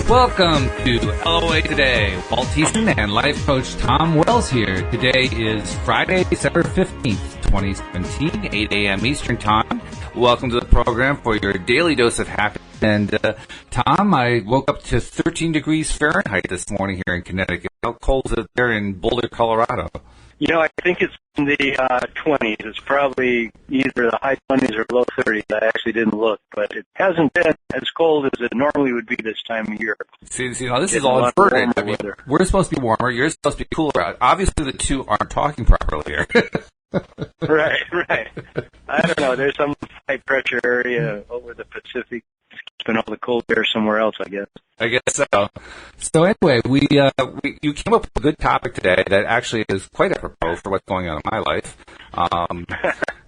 Welcome to LOA Today. Walt Thiessen and life coach Tom Wells here. Today is Friday, December 15th, 2017, 8 a.m. Eastern Time. Welcome to the program for your daily dose of happiness. And Tom, I woke up to 13 degrees Fahrenheit this morning here in Connecticut. How cold is it there in Boulder, Colorado? You know, I think it's in the 20s. It's probably either the high 20s or low 30s. I actually didn't look, but it hasn't been as cold as it normally would be this time of year. See, now this is all inverted. I mean, we're supposed to be warmer. You're supposed to be cooler. Obviously, the two aren't talking properly here. Right. I don't know. There's some high pressure area over the Pacific. It's keeping all the cold air somewhere else, I guess. I guess so. So anyway, you came up with a good topic today that actually is quite apropos for what's going on in my life.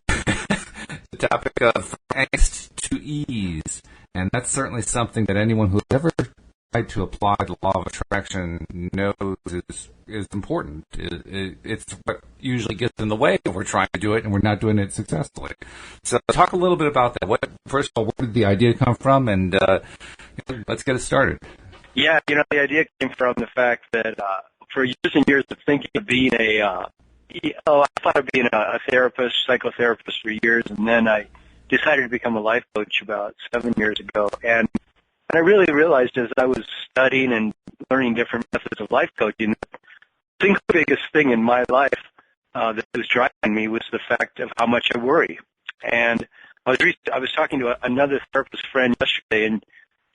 The topic of angst to ease, and that's certainly something that anyone who's ever tried to apply the law of attraction knows is important. It's what usually gets in the way when we're trying to do it and we're not doing it successfully. So talk a little bit about that. First of all, where did the idea come from? And let's get it started. Yeah, you know, the idea came from the fact that for years and years of thinking of being I thought of being a therapist, psychotherapist for years, and then I decided to become a life coach about 7 years ago. And I really realized as I was studying and learning different methods of life coaching, the single biggest thing in my life that was driving me was the fact of how much I worry. And I was talking to another therapist friend yesterday and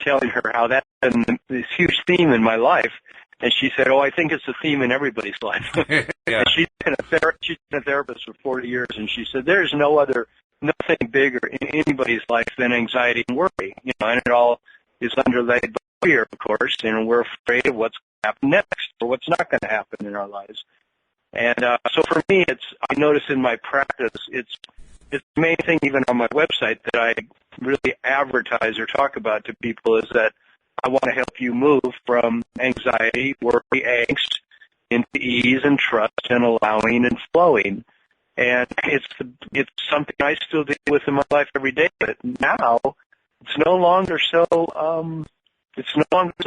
telling her how that's been this huge theme in my life. And she said, I think it's a theme in everybody's life. Yeah. And she's been a therapist for 40 years, and she said there's nothing bigger in anybody's life than anxiety and worry. You know, and it all is underlaid by fear, of course, and we're afraid of what's going to happen next or what's not going to happen in our lives. And so for me, I notice in my practice, it's the main thing even on my website that I really advertise or talk about to people is that I want to help you move from anxiety, worry, angst into ease and trust and allowing and flowing. And it's something I still deal with in my life every day, but now it's no longer so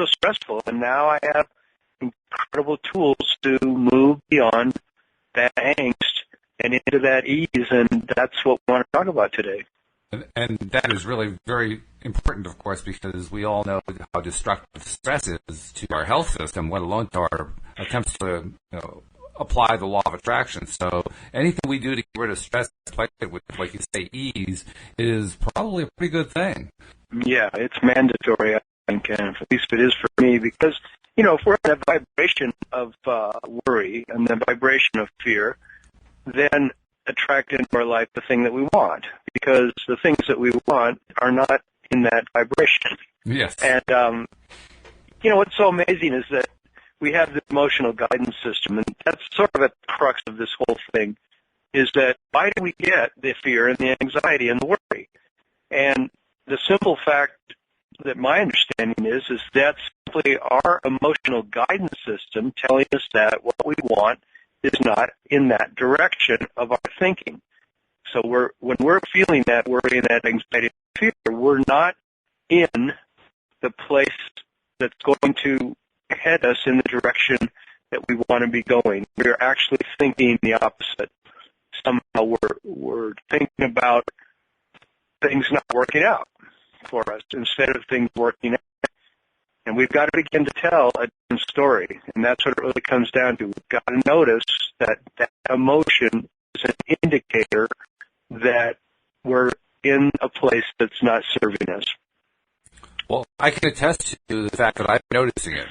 stressful, and now I have incredible tools to move beyond that angst and into that ease, and that's what we want to talk about today. And that is really very important, of course, because we all know how destructive stress is to our health system, let alone to our attempts to apply the law of attraction. So anything we do to get rid of stress, like you say, ease, is probably a pretty good thing. Yeah, it's mandatory, I think, and at least it is for me, because, you know, if we're in that vibration of worry and the vibration of fear, then attract into our life the thing that we want, because the things that we want are not in that vibration. Yes. And, you know, what's so amazing is that we have the emotional guidance system, and that's sort of at the crux of this whole thing, is that why do we get the fear and the anxiety and the worry? And the simple fact that my understanding is that's simply our emotional guidance system telling us that what we want is not in that direction of our thinking. So when we're feeling that worry and that anxiety and fear, we're not in the place that's going to head us in the direction that we want to be going. We're actually thinking the opposite. Somehow we're thinking about things not working out for us instead of things working out. And we've got to begin to tell a different story, and that's what it really comes down to. We've got to notice that emotion is an indicator that we're in a place that's not serving us. Well, I can attest to the fact that I'm noticing it.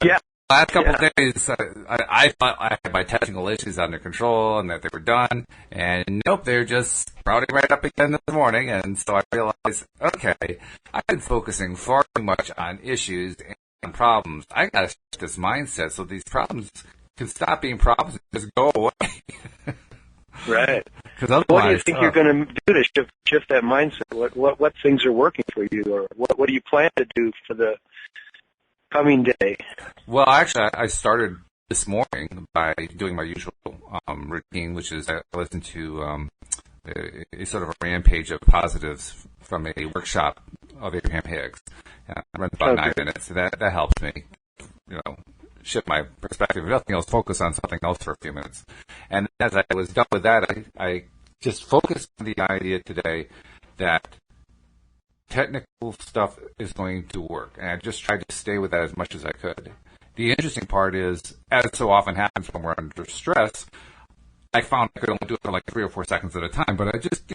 Yeah. Last couple of days, I thought I had my technical issues under control and that they were done, and nope, they're just sprouting right up again this morning, and so I realized, okay, I've been focusing far too much on issues and problems. I gotta shift this mindset so these problems can stop being problems and just go away. Right. Because otherwise, what do you think you're going to do to shift that mindset? What things are working for you, or what do you plan to do for the coming day? Well, actually, I started this morning by doing my usual routine, which is I listen to a sort of a rampage of positives from a workshop of Abraham Hicks. And I run about 9 minutes. So that helps me, shift my perspective. If nothing else, focus on something else for a few minutes. And as I was done with that, I just focused on the idea today that technical stuff is going to work. And I just tried to stay with that as much as I could. The interesting part is, as so often happens when we're under stress, I found I could only do it for like 3 or 4 seconds at a time, but I just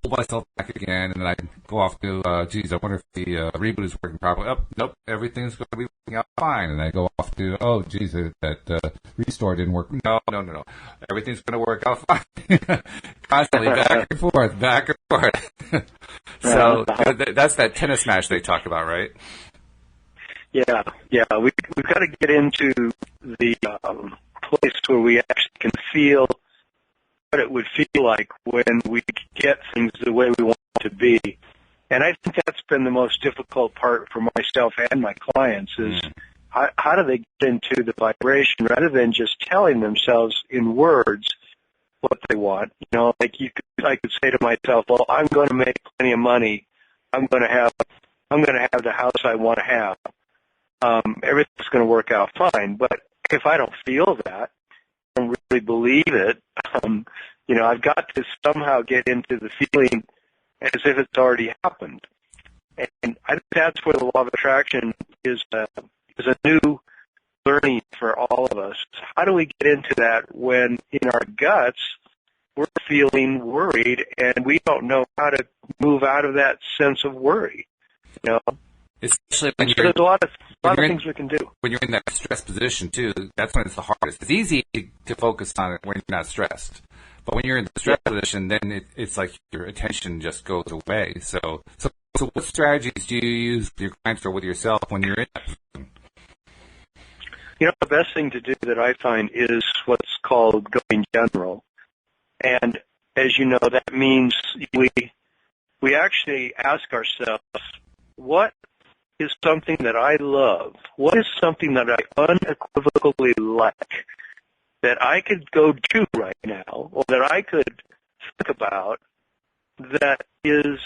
pull myself back again, and then I go off to, I wonder if the reboot is working properly. Oh, nope, everything's going to be working out fine. And I go off to, that restore didn't work. No. Everything's going to work out fine. Constantly back and forth. So that's that tennis match they talk about, right? Yeah. We've got to get into the place where we actually can feel what it would feel like when we get things the way we want them to be. And I think that's been the most difficult part for myself and my clients is how do they get into the vibration rather than just telling themselves in words what they want. Like I could say to myself, well, I'm going to make plenty of money. I'm going to have the house I want to have. Everything's going to work out fine. But if I don't feel that, I don't really believe it, I've got to somehow get into the feeling as if it's already happened. And I think that's where the law of attraction is a new learning for all of us. How do we get into that when in our guts we're feeling worried and we don't know how to move out of that sense of worry? Especially when there's a lot of things we can do. When you're in that stress position, too, that's when it's the hardest. It's easy to focus on it when you're not stressed. But when you're in the stress position, then it's like your attention just goes away. So what strategies do you use with your clients or with yourself when you're in that position? The best thing to do that I find is what's called going general. And as you know, that means we actually ask ourselves, what is something that I love? What is something that I unequivocally like that I could go do right now or that I could think about that is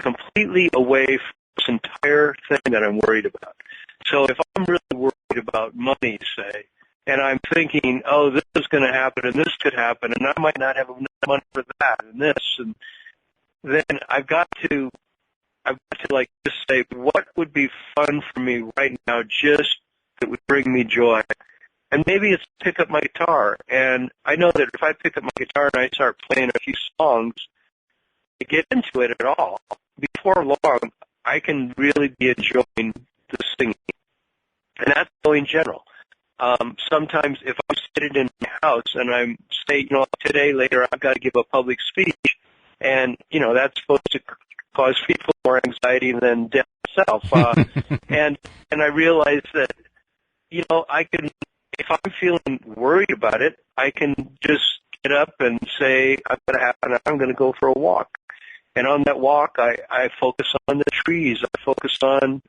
completely away from this entire thing that I'm worried about? So if I'm really worried about money, say, and I'm thinking, oh, this is going to happen and this could happen and I might not have enough money for that and this, and then I've got to just say, what would be fun for me right now just that would bring me joy? And maybe it's pick up my guitar. And I know that if I pick up my guitar and I start playing a few songs, I get into it at all. Before long, I can really be enjoying the singing. And that's going general. Sometimes if I'm sitting in my house and I'm saying, today, later, I've got to give a public speech, and, that's supposed to cause people more anxiety than death itself. And I realize that, I can, if I'm feeling worried about it, I can just get up and say, I'm going to go for a walk. And on that walk, I focus on the trees. I focus on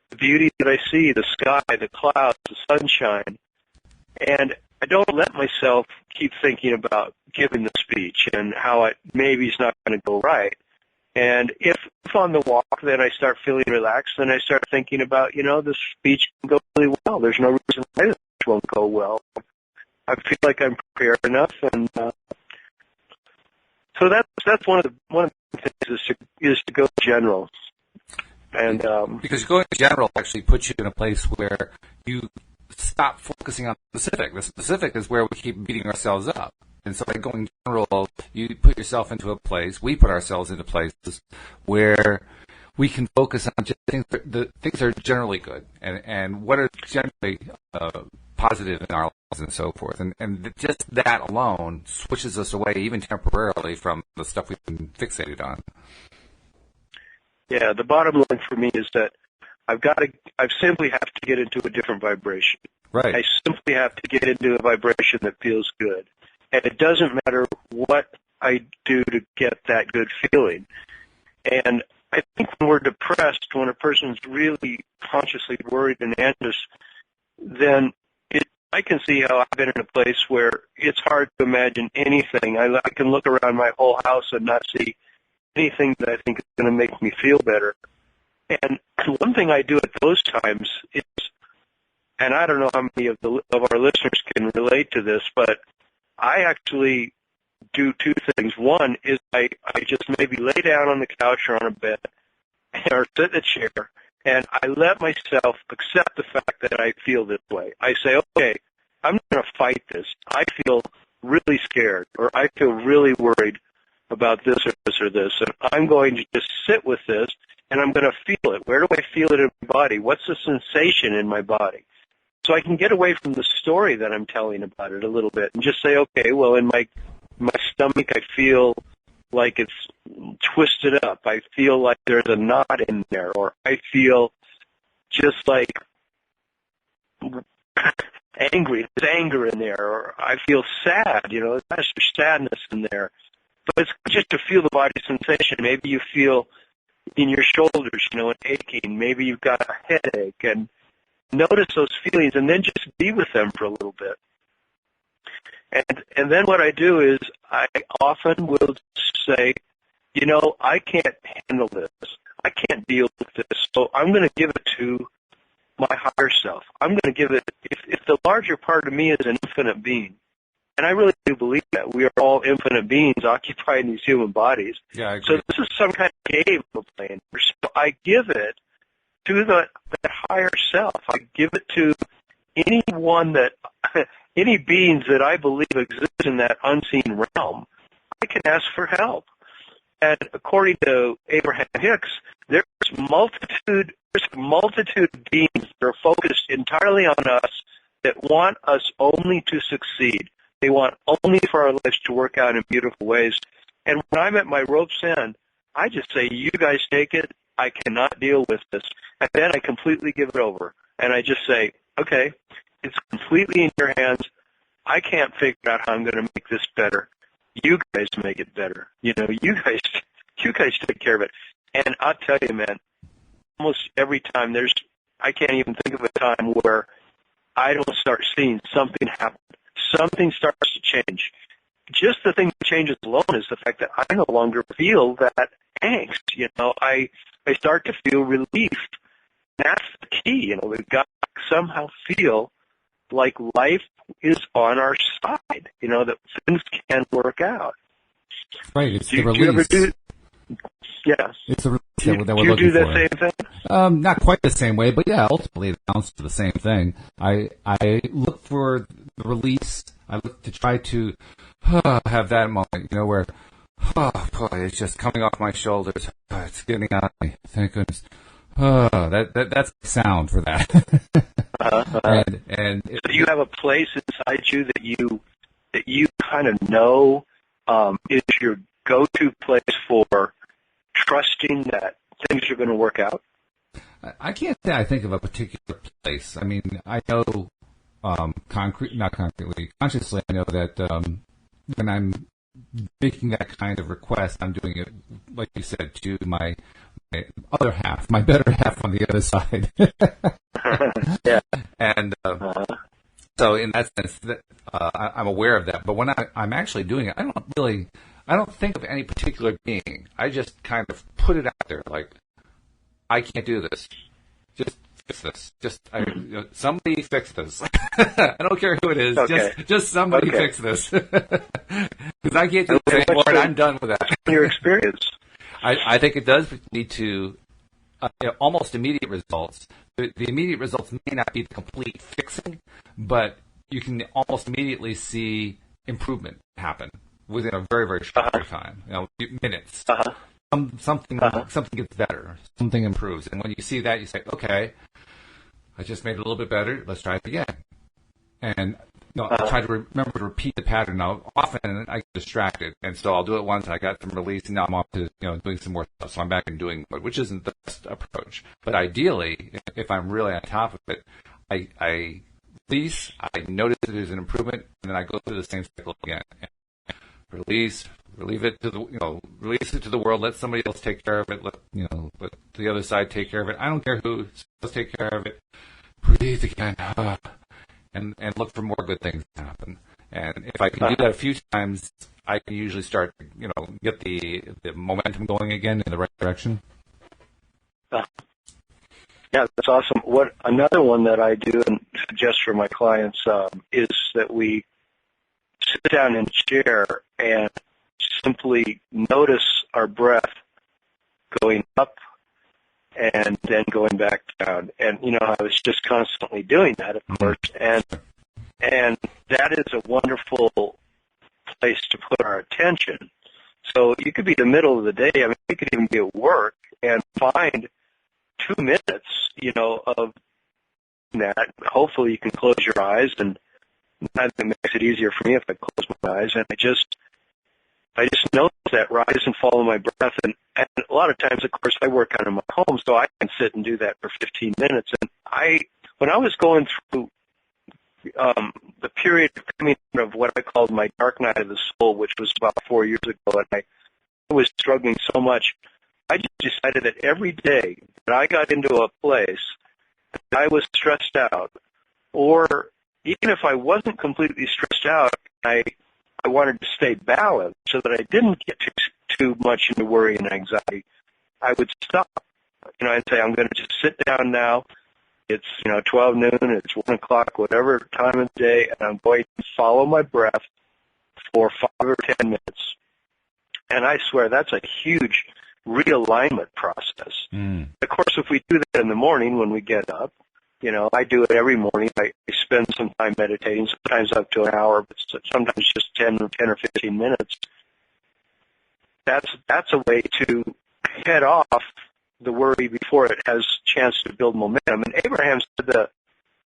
the beauty that I see, the sky, the clouds, the sunshine. And I don't let myself keep thinking about giving the speech and how it maybe is not going to go right. And if on the walk, then I start feeling relaxed, then I start thinking about, the speech can go really well. There's no reason why the speech won't go well. I feel like I'm prepared enough, and so that's one of the things is to go general. And because going general actually puts you in a place where you stop focusing on the specific. The specific is where we keep beating ourselves up. And so by going general, you put yourself into a place, we put ourselves into places where we can focus on just things that are generally good and what are generally positive in our lives and so forth. And just that alone switches us away, even temporarily, from the stuff we've been fixated on. Yeah, the bottom line for me is that I simply have to get into a different vibration. Right. I simply have to get into a vibration that feels good. And it doesn't matter what I do to get that good feeling. And I think when we're depressed, when a person's really consciously worried and anxious, then I can see how I've been in a place where it's hard to imagine anything. I can look around my whole house and not see anything that I think is going to make me feel better. And one thing I do at those times is, and I don't know how many of our listeners can relate to this, but I actually do two things. One is I just maybe lay down on the couch or on a bed or sit in a chair, and I let myself accept the fact that I feel this way. I say, okay, I'm not going to fight this. I feel really scared, or I feel really worried about this or this or this, and I'm going to just sit with this, and I'm going to feel it. Where do I feel it in my body? What's the sensation in my body? So I can get away from the story that I'm telling about it a little bit and just say, okay, well, in my stomach I feel like it's twisted up. I feel like there's a knot in there, or I feel just like angry. There's anger in there, or I feel sad. There's sadness in there. But it's just to feel the body sensation. Maybe you feel in your shoulders, an aching. Maybe you've got a headache, and notice those feelings, and then just be with them for a little bit. And then what I do is I often will say, I can't handle this. I can't deal with this. So I'm going to give it to my higher self. I'm going to give it, if the larger part of me is an infinite being, and I really do believe that we are all infinite beings occupying these human bodies. Yeah, I agree. So this is some kind of game we're playing. So I give it to that higher self. I give it to any beings that I believe exist in that unseen realm. I can ask for help. And according to Abraham Hicks, there's a multitude of beings that are focused entirely on us, that want us only to succeed. They want only for our lives to work out in beautiful ways. And when I'm at my rope's end, I just say, you guys take it. I cannot deal with this. And then I completely give it over. And I just say, okay, it's completely in your hands. I can't figure out how I'm going to make this better. You guys make it better. You guys take care of it. And I'll tell you, man, almost every time I can't even think of a time where I don't start seeing something happen. Something starts to change. Just the thing that changes alone is the fact that I no longer feel that angst. I start to feel relief. That's the key. We've got to somehow feel like life is on our side, that things can work out. Right, it's the release. Do you ever do? Yeah. It's the release that do we're you looking do the for. same thing? Not quite the same way, but yeah, ultimately it amounts to the same thing. I look for the release. I look to try to have that moment, where boy, it's just coming off my shoulders. It's getting out of me. Thank goodness. That's the sound for that. And do you have a place inside you that you kind of know is your go-to place for trusting that things are going to work out? I can't say I think of a particular place. I mean, I know not concretely, consciously, I know that when I'm making that kind of request, I'm doing it, like you said, to my other half, my better half on the other side. Yeah. And so in that sense, I'm aware of that. But when I'm actually doing it, I don't think of any particular being. I just kind of put it out there, like, I can't do this. Just fix this. Somebody fix this. I don't care who it is. Okay. Just somebody fix this. Because I can't do this anymore, and I'm done with that. Your experience. I think it does lead to almost immediate results. The immediate results may not be the complete fixing, but you can almost immediately see improvement happen within a very, very short period of time. Minutes. Something gets better. Something improves. And when you see that, you say, okay, I just made it a little bit better. Let's try it again. And I try to remember to repeat the pattern. Now, often I get distracted, and so I'll do it once, and I got some release, and now I'm off to doing some more stuff. So I'm back and doing it, which isn't the best approach. But ideally, if I'm really on top of it, I release, I notice that there's an improvement, and then I go through the same cycle again. Release, release it to the world. Let somebody else take care of it. Let the other side take care of it. I don't care who. Let's take care of it. Breathe again. And look for more good things to happen. And if I can do that a few times, I can usually start, get the momentum going again in the right direction. Yeah, that's awesome. Another one that I do and suggest for my clients is that we sit down in a chair and simply notice our breath going up and then going back down. And, I was just constantly doing that, of course. And that is a wonderful place to put our attention. So you could be in the middle of the day. I mean, you could even be at work and find 2 minutes, of that. Hopefully you can close your eyes, and that makes it easier for me if I close my eyes. And I just notice that rise and fall of my breath. And a lot of times, of course, I work out of my home, so I can sit and do that for 15 minutes. And when I was going through the period of coming out of what I called my dark night of the soul, which was about 4 years ago, and I was struggling so much, I just decided that every day that I got into a place that I was stressed out, or even if I wasn't completely stressed out, I wanted to stay balanced so that I didn't get too much into worry and anxiety, I would stop. I'd say, I'm going to just sit down now. It's, 12 noon, it's 1 o'clock, whatever time of the day, and I'm going to follow my breath for 5 or 10 minutes. And I swear that's a huge realignment process. Of course, if we do that in the morning when we get up, I do it every morning. I spend some time meditating, sometimes up to an hour, but sometimes just 10 or 15 minutes. That's a way to head off the worry before it has a chance to build momentum. And Abraham said the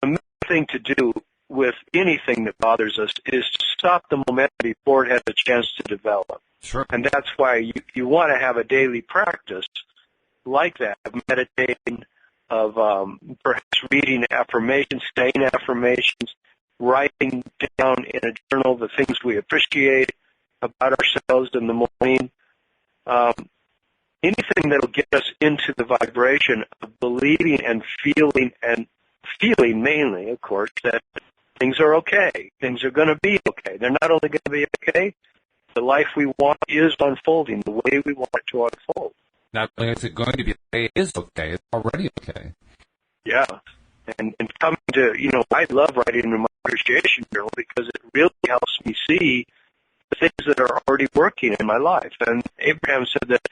main thing to do with anything that bothers us is to stop the momentum before it has a chance to develop. Sure. And that's why you want to have a daily practice like that, of meditating, of perhaps reading affirmations, saying affirmations, writing down in a journal the things we appreciate about ourselves in the morning. Anything that will get us into the vibration of believing and feeling mainly, of course, that things are okay. Things are going to be okay. They're not only going to be okay, the life we want is unfolding the way we want it to unfold. Not only is it going to be okay, it is okay. It's already okay. Yeah. And coming to, I love writing in my appreciation journal because it really helps me see the things that are already working in my life. And Abraham said that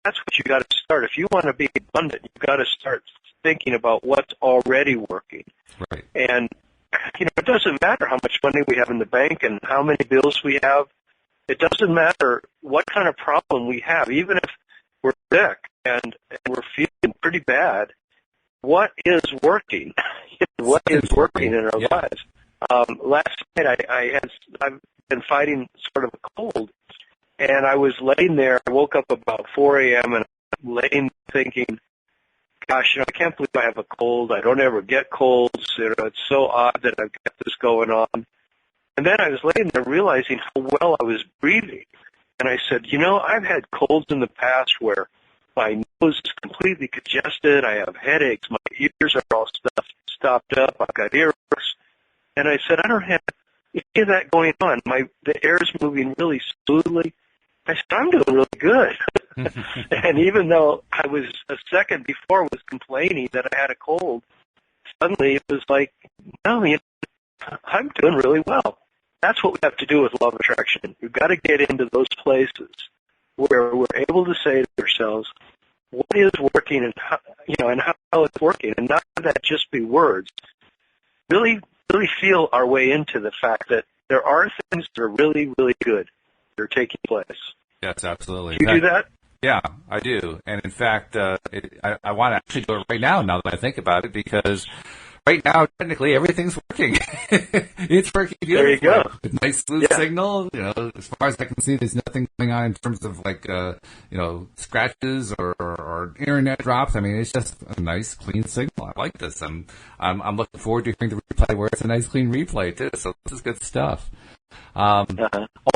that's what you got to start. If you want to be abundant, you've got to start thinking about what's already working. Right. And, it doesn't matter how much money we have in the bank and how many bills we have. It doesn't matter what kind of problem we have. Even if we're sick and we're feeling pretty bad, what is working? What is working in our lives? Last night I've been fighting sort of a cold, and I was laying there. I woke up about 4 a.m. and I'm laying thinking, gosh, I can't believe I have a cold. I don't ever get colds. It's so odd that I've got this going on. And then I was laying there realizing how well I was breathing. And I said, I've had colds in the past where my nose is completely congested. I have headaches. My ears are all stopped up. I've got earaches. And I said, I don't have any of that going on. The air is moving really smoothly. I said, I'm doing really good. And even though I was a second before was complaining that I had a cold, suddenly it was like, no, I'm doing really well. That's what we have to do with law of attraction. We've got to get into those places where we're able to say to ourselves, what is working and how, and how it's working, and not have that just be words. Really, really feel our way into the fact that there are things that are really, really good that are taking place. Yes, absolutely. Do you do that? Yeah, I do. And in fact, I want to actually do it right now that I think about it, because right now, technically, everything's working. It's working beautifully. There you go. With nice smooth signal. As far as I can see, there's nothing going on in terms of scratches or internet drops. I mean, it's just a nice, clean signal. I like this. I'm looking forward to hearing the replay where it's a nice, clean replay too. So this is good stuff. Oh,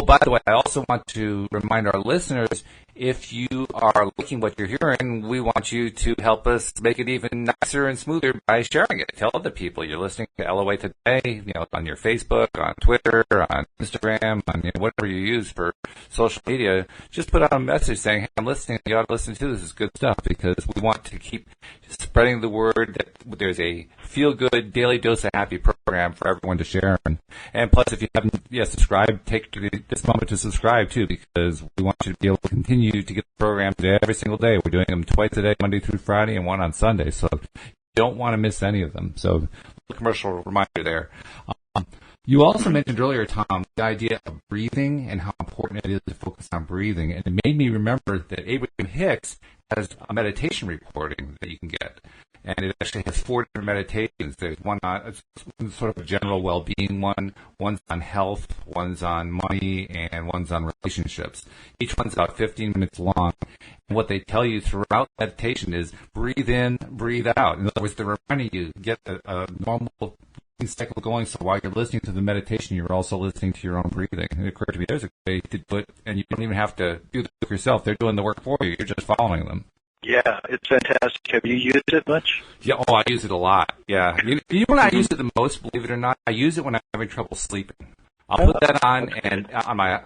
by the way, I also want to remind our listeners, if you are liking what you're hearing, we want you to help us make it even nicer and smoother by sharing it. Tell other people you're listening to LOA Today, on your Facebook, on Twitter, on Instagram, on whatever you use for social media. Just put out a message saying, hey, I'm listening. You ought to listen to this. This is good stuff, because we want to keep spreading the word that there's a feel-good daily dose of happy program for everyone to share. And plus, if you haven't yet subscribed, take this moment to subscribe too, because we want you to be able to continue to get the programs every single day. We're doing them twice a day, Monday through Friday, and one on Sunday. So you don't want to miss any of them. So a commercial reminder there. You also mentioned earlier, Tom, the idea of breathing and how important it is to focus on breathing. And it made me remember that Abraham Hicks has a meditation recording that you can get. And it actually has 4 different meditations. There's one on sort of a general well-being one, one's on health, one's on money, and one's on relationships. Each one's about 15 minutes long. And what they tell you throughout meditation is breathe in, breathe out. In other words, they're reminding you to get a normal cycle going, so while you're listening to the meditation, you're also listening to your own breathing. And it occurred to me, there's a way to do it, and you don't even have to do the work yourself. They're doing the work for you. You're just following them. Yeah, it's fantastic. Have you used it much? Yeah, I use it a lot. Yeah. You know when I use it the most, believe it or not? I use it when I'm having trouble sleeping. I'll put that on and on my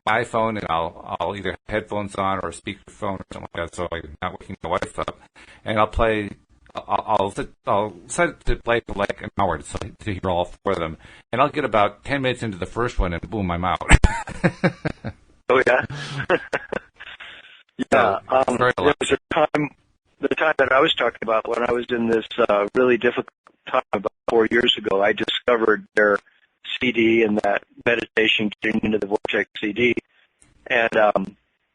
iPhone, and I'll either have headphones on or a speakerphone or something like that, so I'm not waking my wife up. And I'll play. I'll set it to play for like an hour to hear all 4 of them, and I'll get about 10 minutes into the first one, and boom, I'm out. Oh yeah. Yeah, there was a time, the time that I was talking about when I was in this really difficult time about 4 years ago. I discovered their CD and that meditation getting into the Vortex CD, and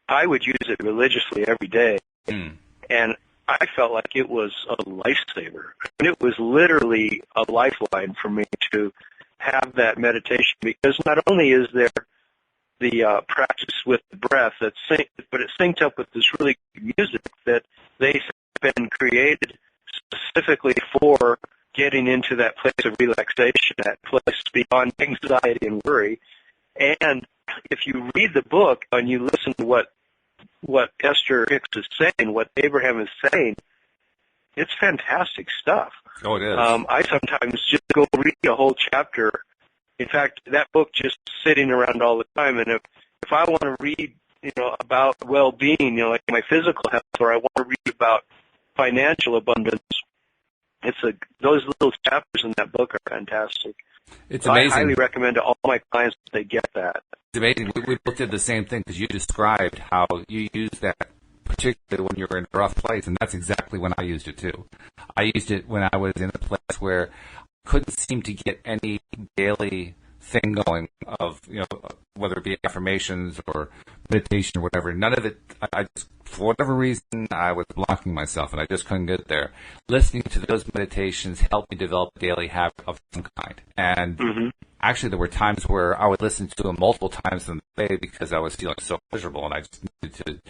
I would use it religiously every day, and I felt like it was a lifesaver. And it was literally a lifeline for me to have that meditation, because not only is there the practice with the breath but it's synced up with this really good music that they've been created specifically for getting into that place of relaxation, that place beyond anxiety and worry. And if you read the book and you listen to what Esther Hicks is saying, what Abraham is saying, it's fantastic stuff. Oh, it is. I sometimes just go read a whole chapter. In fact, that book just sitting around all the time, and if I want to read, about well-being, like my physical health, or I want to read about financial abundance, those little chapters in that book are fantastic. It's amazing. I highly recommend to all my clients that they get that. It's amazing. We both did the same thing, because you described how you used that particularly when you were in a rough place, and that's exactly when I used it too. I used it when I was in a place where couldn't seem to get any daily thing going of, whether it be affirmations or meditation or whatever. None of it, I just, for whatever reason, I was blocking myself and I just couldn't get there. Listening to those meditations helped me develop a daily habit of some kind. And actually there were times where I would listen to them multiple times in the day because I was feeling so miserable, and I just needed to,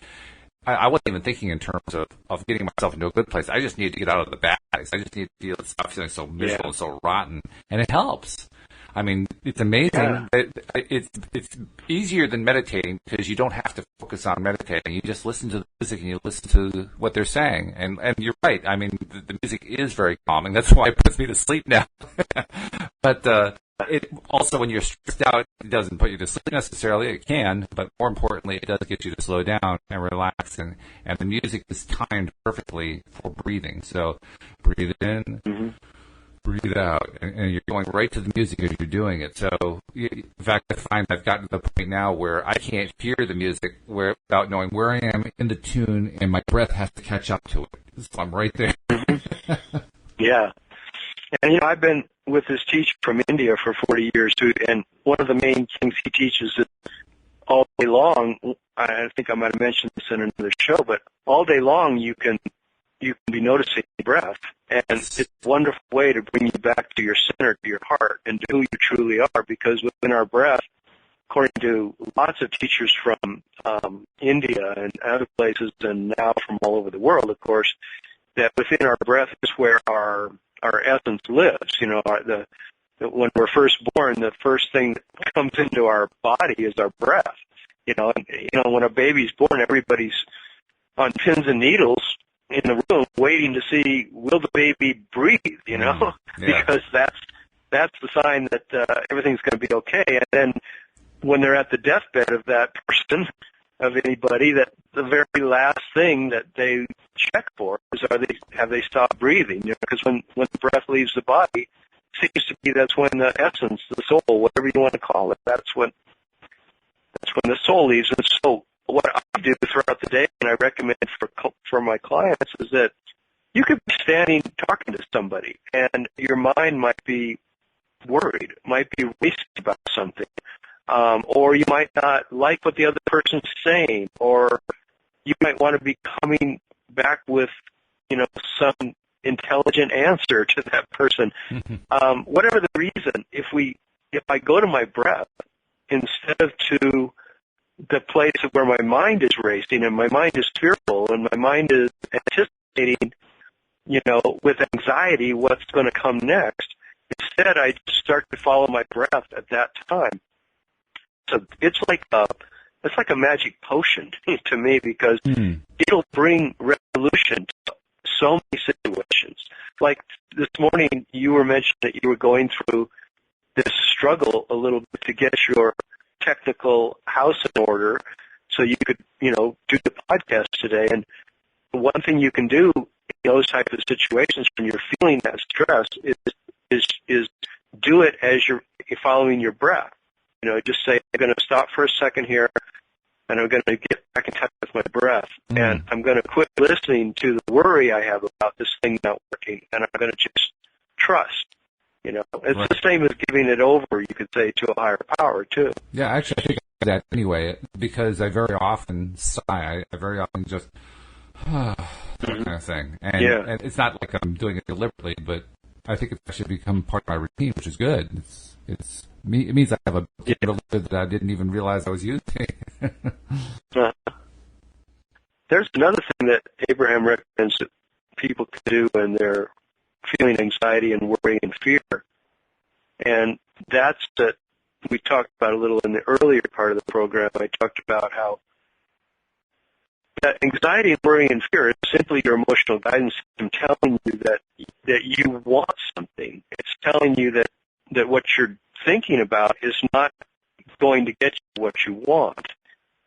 I wasn't even thinking in terms of getting myself into a good place. I just needed to get out of the bad place. I just needed to stop feeling so miserable and so rotten. And it helps. I mean, it's amazing. Yeah. It's easier than meditating because you don't have to focus on meditating. You just listen to the music and you listen to what they're saying. And you're right. I mean, the music is very calming. That's why it puts me to sleep now. But it also, when you're stressed out, it doesn't put you to sleep necessarily. It can, but more importantly, it does get you to slow down and relax. And the music is timed perfectly for breathing. So breathe in, breathe out, and you're going right to the music as you're doing it. So, in fact, I find I've gotten to the point now where I can't hear the music without knowing where I am in the tune, and my breath has to catch up to it. So I'm right there. Yeah. And, I've been with this teacher from India for 40 years, too, and one of the main things he teaches is all day long, I think I might have mentioned this in another show, but all day long you can be noticing your breath, and it's a wonderful way to bring you back to your center, to your heart, and to who you truly are, because within our breath, according to lots of teachers from India and other places, and now from all over the world, of course, that within our breath is where our essence lives. The when we're first born, the first thing that comes into our body is our breath. When a baby's born, everybody's on pins and needles in the room waiting to see, will the baby breathe, because that's the sign that everything's going to be okay. And then when they're at the deathbed of that person, of anybody, that the very last thing that they check for is have they stopped breathing? Because when the breath leaves the body, it seems to be that's when the essence, the soul, whatever you want to call it, that's when the soul leaves. And so what I do throughout the day, and I recommend for my clients, is that you could be standing talking to somebody, and your mind might be worried, might be racing about something, or you might not like what the other person's saying, or you might want to be coming back with, some intelligent answer to that person. Whatever the reason, if I go to my breath instead of to the place where my mind is racing and my mind is fearful and my mind is anticipating, with anxiety what's going to come next, instead I just start to follow my breath at that time. So it's like a magic potion to me, because it'll bring resolution to so many situations. Like this morning, you were mentioning that you were going through this struggle a little bit to get your technical house in order so you could, do the podcast today. And one thing you can do in those type of situations when you're feeling that stress is do it as you're following your breath. Just say, I'm going to stop for a second here, and I'm going to get back in touch with my breath, and I'm going to quit listening to the worry I have about this thing not working, and I'm going to just trust. It's right. The same as giving it over, you could say, to a higher power, too. Yeah, actually, I think I do that anyway, because I very often sigh. I very often just, that kind of thing. And it's not like I'm doing it deliberately, but I think it should become part of my routine, which is good. It means I have a that I didn't even realize I was using. There's another thing that Abraham recommends that people can do when they're feeling anxiety and worry and fear, and that's that we talked about a little in the earlier part of the program. I talked about how that anxiety and worry and fear is simply your emotional guidance system telling you that you want something. It's telling you that what you're thinking about is not going to get you what you want,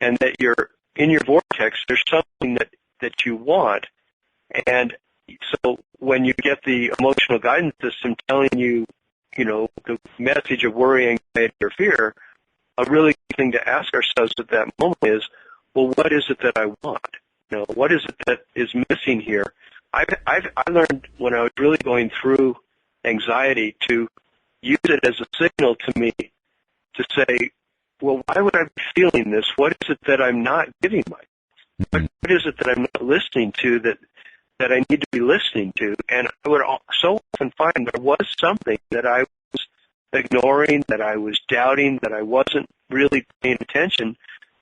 and that you're in your vortex. There's something that you want, and so when you get the emotional guidance system telling you, the message of worry, anxiety, or fear, a really good thing to ask ourselves at that moment is, well, what is it that I want? What is it that is missing here? I learned when I was really going through anxiety to use it as a signal to me to say, well, why would I be feeling this? What is it that I'm not giving myself? What is it that I'm not listening to that I need to be listening to? And I would so often find there was something that I was ignoring, that I was doubting, that I wasn't really paying attention,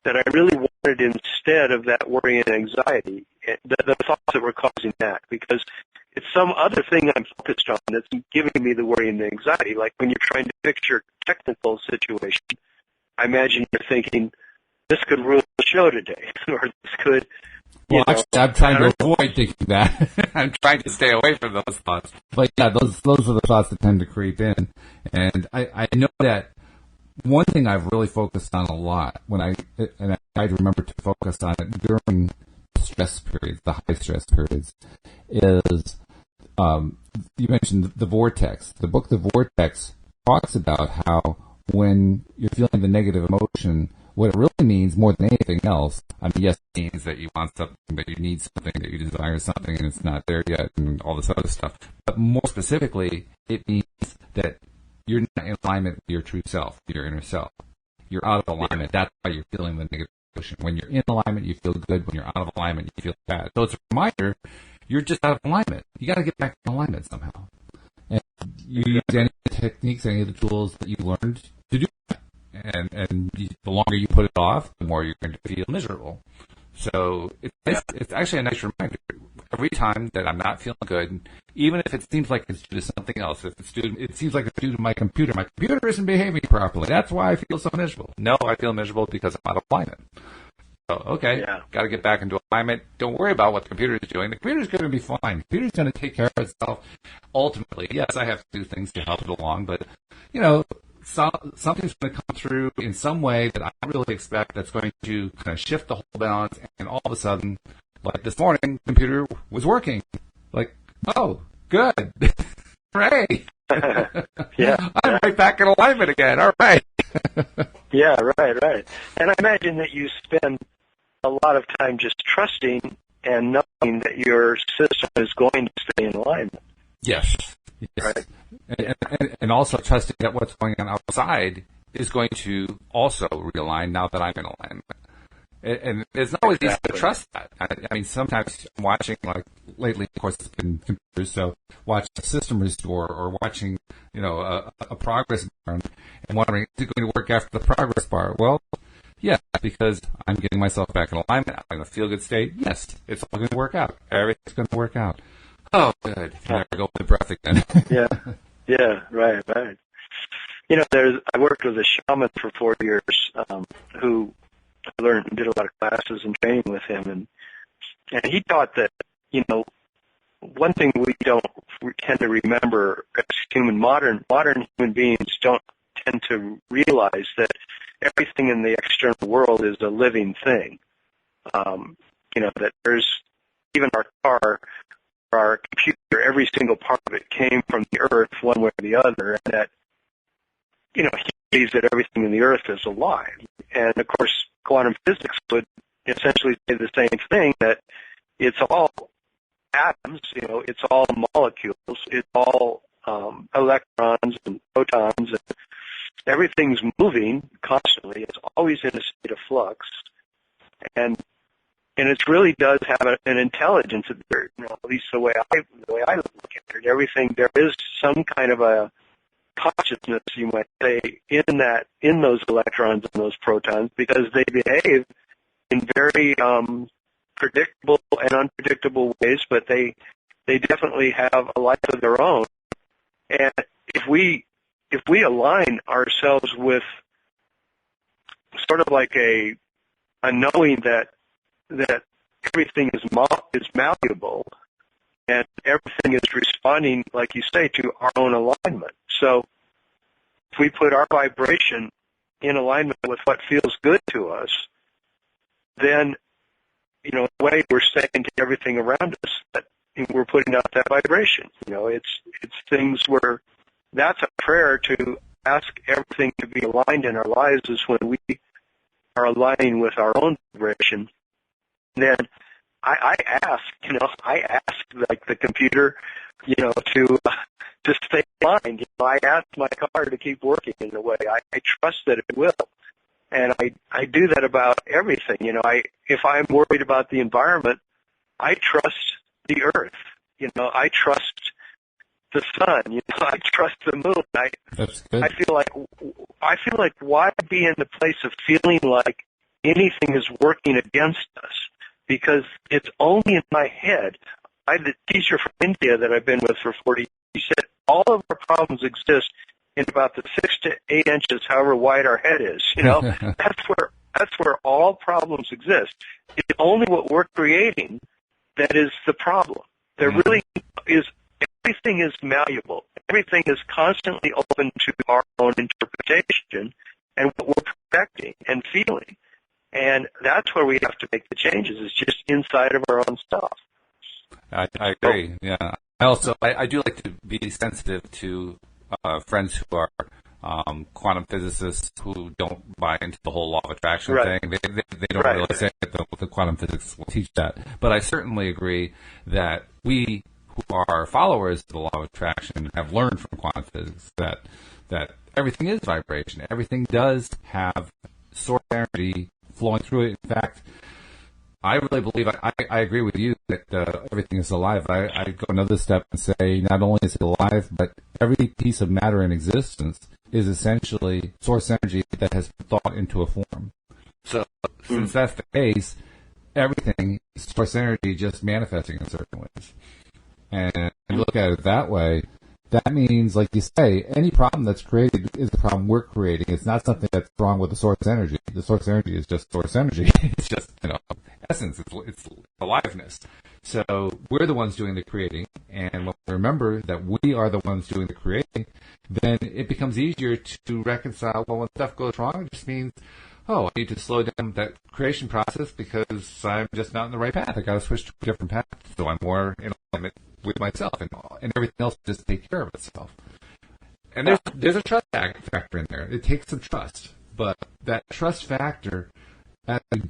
that I really wanted instead of that worry and anxiety, the thoughts that were causing that, because it's some other thing I'm focused on that's giving me the worry and the anxiety. Like when you're trying to fix your technical situation, I imagine you're thinking, this could ruin the show today, or this could... Well, actually, I'm trying to avoid thinking that. I'm trying to stay away from those thoughts. But yeah, those are the thoughts that tend to creep in. And I know that one thing I've really focused on a lot I try to remember to focus on it during stress periods, the high stress periods, is you mentioned the vortex. The book The Vortex talks about how when you're feeling the negative emotion, what it really means more than anything else, yes, it means that you want something, that you need something, that you desire something, and it's not there yet, and all this other stuff. But more specifically, it means that you're not in alignment with your true self, your inner self. You're out of alignment. That's why you're feeling the negative emotion. When you're in alignment, you feel good. When you're out of alignment, you feel bad. So it's a reminder, you're just out of alignment. You got to get back in alignment somehow. And you use any of the techniques, any of the tools that you learned to do that. And the longer you put it off, the more you're going to feel miserable. So it's actually a nice reminder. every time that I'm not feeling good, even if it seems like it's due to something else, if it's due, it seems like it's due to my computer. My computer isn't behaving properly. That's why I feel so miserable. No, I feel miserable because I'm out of alignment. So, okay, got to get back into alignment. Don't worry about what the computer is doing. The computer is going to be fine. The computer is going to take care of itself. Ultimately, yes, I have to do things to help it along, but, something's going to come through in some way that I really expect that's going to kind of shift the whole balance, and all of a sudden, like this morning, the computer was working. Like, oh, good. Hooray. I'm right back in alignment again. All right. Yeah, right. And I imagine that you spend a lot of time just trusting and knowing that your system is going to stay in alignment. Yes. Right. And also trusting that what's going on outside is going to also realign now that I'm in alignment. And it's not always easy to trust that. I mean, sometimes I'm watching, like, lately, of course, it's been computers, so watching a system restore or watching, a progress bar and wondering, is it going to work after the progress bar? Well, yeah, because I'm getting myself back in alignment. I'm in a feel-good state. Yes, it's all going to work out. Everything's going to work out. Oh, good. There we go with the breath again. Yeah, right. I worked with a shaman for 4 years who I learned and did a lot of classes and training with him, and he taught that, one thing we don't tend to remember as modern human beings don't tend to realize that everything in the external world is a living thing. That there's even our car, our computer, every single part of it came from the earth one way or the other, and that, he believes that everything in the earth is alive. And of course, quantum physics would essentially say the same thing, that it's all atoms, it's all molecules, it's all electrons and protons, and everything's moving constantly. It's always in a state of flux, and it really does have an intelligence. At least the way I look at it, everything, there is some kind of a consciousness, you might say, in those electrons and those protons, because they behave in very predictable and unpredictable ways, but they definitely have a life of their own. And if we align ourselves with sort of like a knowing that everything is malleable and everything is responding, like you say, to our own alignment. So if we put our vibration in alignment with what feels good to us, then, in a way, we're saying to everything around us that we're putting out that vibration. It's things where that's a prayer to ask everything to be aligned in our lives, is when we are aligning with our own vibration. Then I ask like the computer, to stay aligned. I ask my car to keep working in a way. I trust that it will. And I do that about everything. If I'm worried about the environment, I trust the earth. I trust the sun. I trust the moon. That's good. I feel like why be in the place of feeling like anything is working against us? Because it's only in my head. I had a teacher from India that I've been with for 40 years. He said all of our problems exist in about the 6 to 8 inches, however wide our head is. That's where all problems exist. It's only what we're creating that is the problem. There really is. Everything is malleable. Everything is constantly open to our own interpretation and what we're perfecting and feeling. And that's where we have to make the changes. It's just inside of our own stuff. I agree. Yeah. I do like to be sensitive to friends who are quantum physicists who don't buy into the whole law of attraction thing. They don't really say that the quantum physics will teach that. But I certainly agree that we who are followers of the law of attraction have learned from quantum physics that everything is vibration. Everything does have source energy flowing through it. In fact, I really believe, I agree with you that everything is alive. I go another step and say not only is it alive, but every piece of matter in existence is essentially source energy that has been thought into a form. So since that's the case, everything is source energy just manifesting in certain ways. And you look at it that way, that means, like you say, any problem that's created is a problem we're creating. It's not something that's wrong with the source energy. The source energy is just source energy. It's just, essence. It's aliveness. So we're the ones doing the creating. And when we remember that we are the ones doing the creating, then it becomes easier to reconcile, well, when stuff goes wrong, it just means, I need to slow down that creation process because I'm just not in the right path. I got to switch to a different path so I'm more in alignment with myself, and everything else just take care of itself. And there's a trust factor in there. It takes some trust, but that trust factor, as we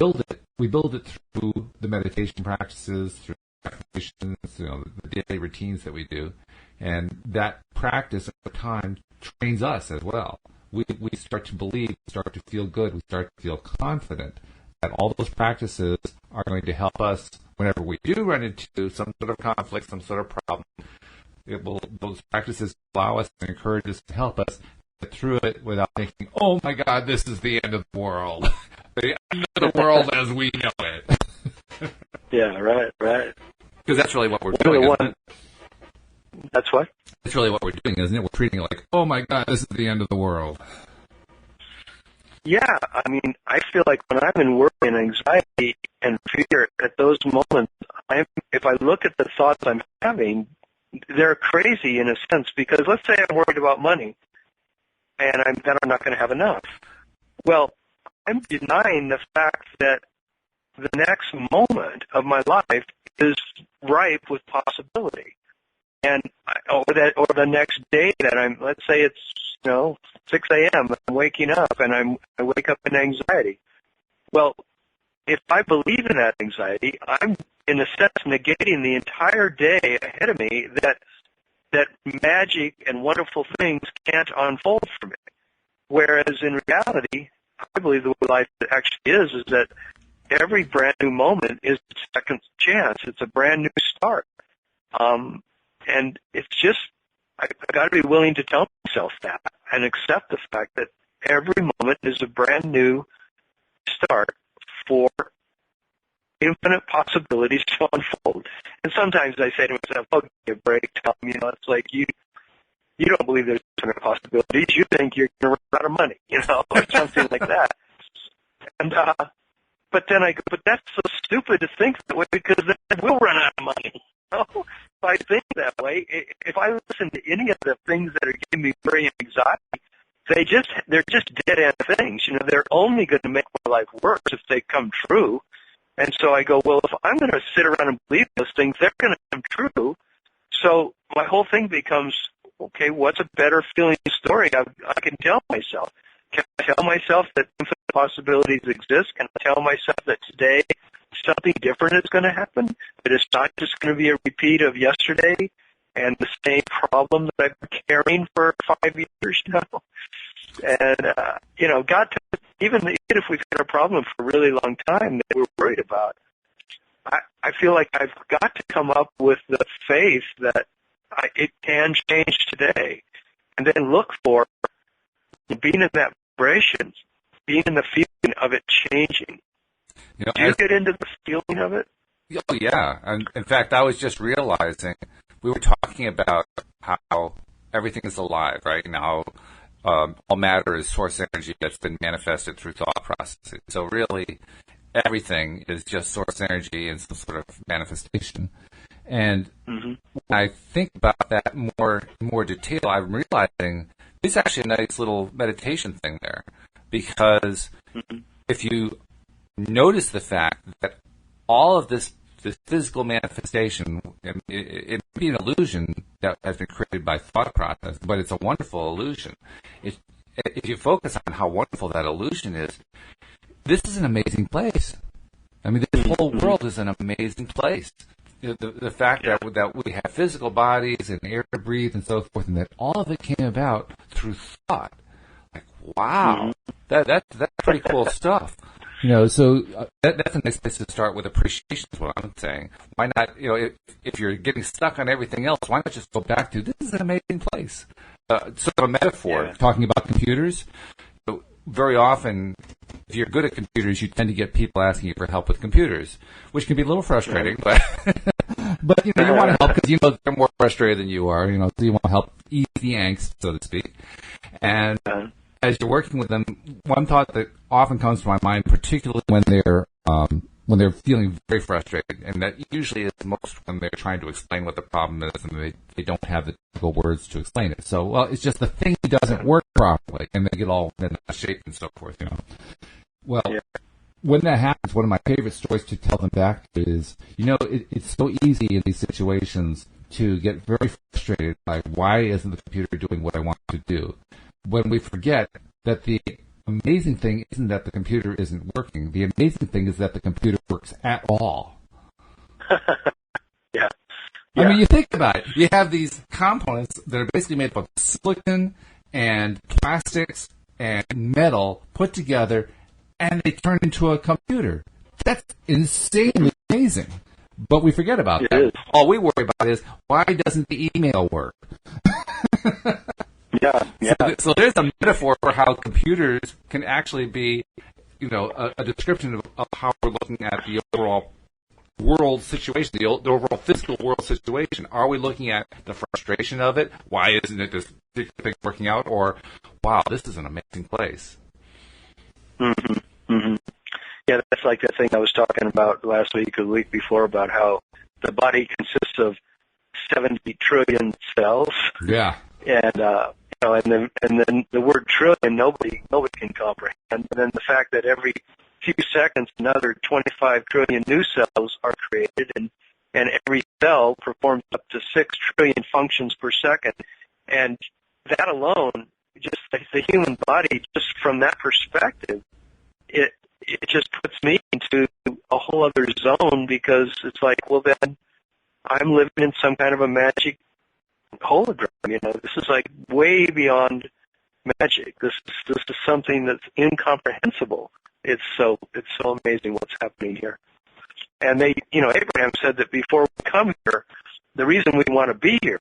build it through the meditation practices, through affirmations, the daily routines that we do, and that practice over time trains us as well. We start to believe, start to feel good, we start to feel confident that all those practices are going to help us whenever we do run into some sort of conflict, some sort of problem. Those practices allow us and encourage us to help us get through it without thinking, oh my God, this is the end of the world. The end of the world as we know it. Yeah, right. Because that's really what we're doing, isn't it? That's what? That's really what we're doing, isn't it? We're treating it like, oh my God, this is the end of the world. Yeah, I mean, I feel like when I'm in worry and anxiety and fear at those moments, if I look at the thoughts I'm having, they're crazy in a sense, because let's say I'm worried about money and I'm not going to have enough. Well, I'm denying the fact that the next moment of my life is ripe with possibility. And or the next day that let's say it's 6 a.m. I'm waking up and I wake up in anxiety. Well, if I believe in that anxiety, I'm in a sense negating the entire day ahead of me that magic and wonderful things can't unfold for me. Whereas in reality, I believe the way life actually is that every brand new moment is a second chance. It's a brand new start. And it's just, I've got to be willing to tell myself that and accept the fact that every moment is a brand new start for infinite possibilities to unfold. And sometimes I say to myself, give me a break, Tom. It's like you don't believe there's infinite possibilities. You think you're going to run out of money, or something like that. And, but then I go, but that's so stupid to think that way, because then we'll run out of money. If I think that way, if I listen to any of the things that are giving me worry and anxiety, they're just dead end things. They're only going to make my life worse if they come true. And so I go, well, if I'm going to sit around and believe those things, they're going to come true. So my whole thing becomes, okay, what's a better feeling story I can tell myself? Can I tell myself that infinite possibilities exist? Can I tell myself that today something different is going to happen? That it's not just going to be a repeat of yesterday and the same problem that I've been carrying for 5 years now? And, God, even if we've had a problem for a really long time that we're worried about, I feel like I've got to come up with the faith that it can change today, and then look for being in that vibration, being in the feeling of it changing. Do you get into the feeling of it? Oh, yeah. And in fact, I was just realizing we were talking about how everything is alive, right? And how all matter is source energy that's been manifested through thought processes. So really, everything is just source energy in some sort of manifestation. And when I think about that more detail, I'm realizing there's actually a nice little meditation thing there, because if you notice the fact that all of this physical manifestation, it may be an illusion that has been created by thought process, but it's a wonderful illusion. If you focus on how wonderful that illusion is, this is an amazing place. I mean, this whole world is an amazing place. The fact that we have physical bodies and air to breathe and so forth, and that all of it came about through thought. Like, wow, that's pretty cool stuff. So that's a nice place to start with appreciation is what I'm saying. Why not, if you're getting stuck on everything else, why not just go back to, this is an amazing place? Sort of a metaphor, talking about computers. Very often, if you're good at computers, you tend to get people asking you for help with computers, which can be a little frustrating, but but you want to help because they're more frustrated than you are. So you want to help ease the angst, so to speak. And as you're working with them, one thought that often comes to my mind, particularly when they're feeling very frustrated, and that usually is most when they're trying to explain what the problem is and they don't have the typical words to explain it. So, well, it's just the thing doesn't work properly, and they get all in shape and so forth, Well, when that happens, one of my favorite stories to tell them back to is, it's so easy in these situations to get very frustrated by why isn't the computer doing what I want it to do, when we forget that the amazing thing isn't that the computer isn't working. The amazing thing is that the computer works at all. Yeah. I mean, you think about it. You have these components that are basically made up of silicon and plastics and metal put together, and they turn into a computer. That's insanely amazing. But we forget about that. All we worry about is, why doesn't the email work? Yeah. So there's a metaphor for how computers can actually be, a description of how we're looking at the overall world situation, the overall physical world situation. Are we looking at the frustration of it? Why isn't it this particular thing working out? Or, wow, this is an amazing place. Mm-hmm. Mm-hmm. Yeah, that's like that thing I was talking about last week or the week before about how the body consists of 70 trillion cells. Yeah. And then the word trillion nobody can comprehend. And then the fact that every few seconds another 25 trillion new cells are created, and every cell performs up to 6 trillion functions per second. And that alone, just like the human body, just from that perspective, it just puts me into a whole other zone, because it's like, well, then I'm living in some kind of a magic hologram. This is like way beyond magic. This is something that's incomprehensible. It's so amazing what's happening here. And Abraham said that before we come here, the reason we want to be here